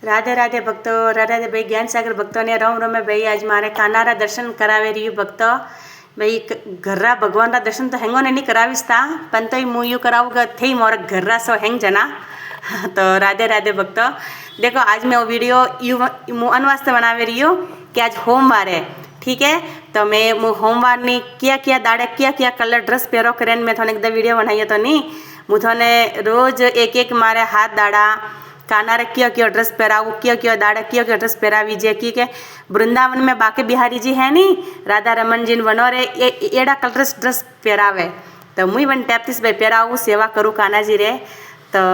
राधे राधे भक्तो, राधे राधे भाई ज्ञान सागर भक्तों ने राम रमे भाई। आज मारे कानारा दर्शन करावे रही भक्तो भाई। घर्रा भगवान रा दर्शन तो हेंगो ने नहीं करावीस था, पण तो मु यू कराऊंगा थे मोर घर्रा सो हेंग जना। तो राधे राधे भक्तो, देखो आज मैं वो वीडियो यू मुन वास्ते बनावे रही हूँ कि आज होमवार है, ठीक है। तो मैं होमवार नी क्या दाड़े क्या कलर ड्रेस पहरो करें मैं थोड़े एक वीडियो बनाई तो नहीं मु थोने रोज एक मारे हाथ दाड़ा काना रे क्यों ड्रेस पहराऊ, क्यों दाड़ा क्यों ड्रेस पहरावी जे कि वृंदावन में बाके बिहारी जी है नी राधा रमन जी वनोरे एड़ा कलर ड्रेस पहरावे। तो मुई वन टैप्तीस भाई पहराऊ सेवा करूँ काना जी रे। तो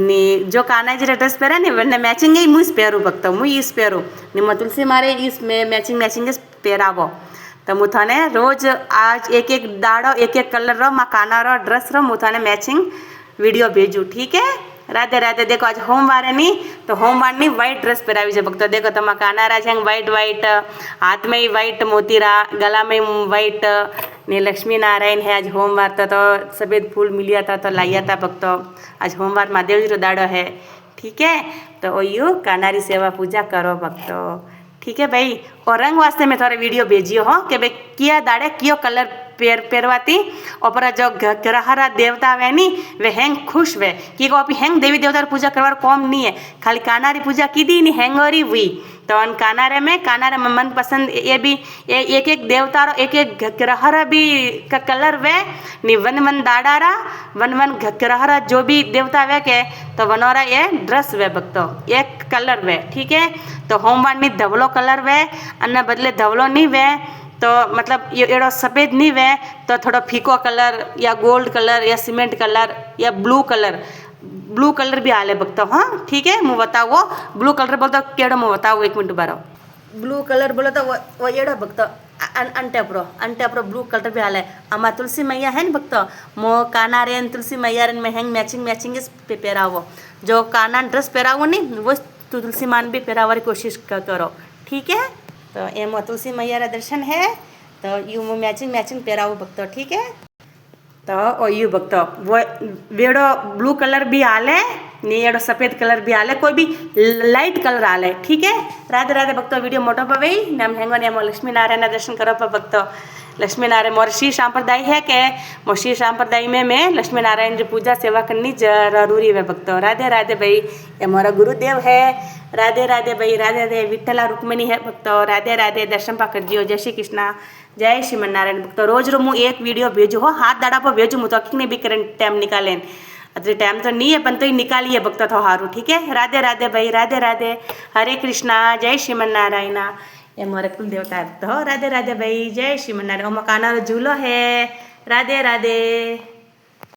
नी जो काना जी रे ड्रेस पहरा नी वने मैचिंग ही मुझ पहरूँ भक्त मुई इस पहरूँ नी मैं तुलसी मारे इस मैचिंग पहरावो। तो मु थाने रोज आज एक दाड़ो एक कलर रो माँ काना रो ड्रेस रो मु थाने मैचिंग वीडियो भेजू, ठीक है। राधे राधे। देखो आज होमवार है नी तो होमवार नी व्हाइट ड्रेस पहरावी है भक्त। देखो तमा काना राज व्हाइट हाथ में ही व्हाइट मोतीरा गला में व्हाइट ने लक्ष्मी नारायण है। आज होमवार तो सफ़ेद फूल मिलिया था तो लाइया था भक्तों। आज होमवार महादेव जी रो दाड़ो है, ठीक है। तो यू कानारी सेवा पूजा करो भक्तों, ठीक है भाई। और रंग वास्ते मैं थोड़ा वीडियो भेजियो हो कि भाई किया दाड़े क्यों कलर पेरवाती और जो ग्रहरा देवता वे नी वे हैंग खुश वे कि को हैंग देवी देवता पूजा करवार कौम नहीं है, खाली कानारी पूजा की दी नी हैंगोरी हुई। तो अन कानारे में मन पसंद ये भी एक देवता रो एक ग्रहरा भी का कलर वे नी वन दाड़ारा वन ग्रहरा जो भी देवता वे के तो वनोरा ये ड्रेस वे भक्तो एक कलर वे, ठीक है। तो होमवार नी धवलो कलर वे अन्ना बदले धवलो नहीं वे तो मतलब ये एड़ो सफ़ेद नहीं वे तो थोड़ा फीको कलर या गोल्ड कलर या सीमेंट कलर या ब्लू कलर भी आले भक्तो, हाँ ठीक है। मुँह बताओ वो ब्लू कलर बोलता केड़ो मुँह बताओ एक मिनट बारो। ब्लू कलर बोलो तो वो एड़ो भक्तो अंटेप्रो ब्लू कलर भी आले। अमा तुलसी मैया है न भक्तो मो काना रेन तुलसी मैया रेन में हैंग मैचिंग पे पहरावो। जो काना ड्रेस पहरावो नहीं वो तुलसी मान भी पहरावारी कोशिश करो, ठीक है। तो एम तुलसी मैया रा दर्शन है तो यू मैचिंग पहराऊ भक्तो, ठीक है। तो यू भक्तो वो वेड़ो ब्लू कलर भी आले नी एड़ो सफ़ेद कलर भी आले कोई भी लाइट कलर आले, ठीक है। राधे राधे भक्तो। वीडियो मोटो पवे नम हेंगो ने लक्ष्मी नारायण दर्शन करो पर भक्तो। लक्ष्मी नारायण मोर श्री संप्रदाय है के मोर श्री संप्रदाय में मैं लक्ष्मी नारायण जी पूजा सेवा करनी जरूरी है भक्तो। राधे राधे भाई, ये मोरा गुरुदेव है। राधे राधे भाई, राधे राधे। विठ्ठला रुक्मिणी है भक्तो। राधे राधे। दर्शन पा कर दियो। जय श्री कृष्णा, जय श्रीमन नारायण भक्तो। रोज रो मु एक वीडियो भेजू हो, हाथ दाड़ा पर भेजू मु तो अखी भी करें टाइम निकालें अरे टाइम तो नहीं है पण तो ही निकालिए भक्तो तो हारू, ठीक है। राधे राधे भाई, राधे राधे। हरे कृष्णा, जय श्रीमन नारायण। ये मोरे कुल देवता तो राधे राधे भाई, जय श्रीमन नारायण। ओमा काना झूलो है। राधे राधे।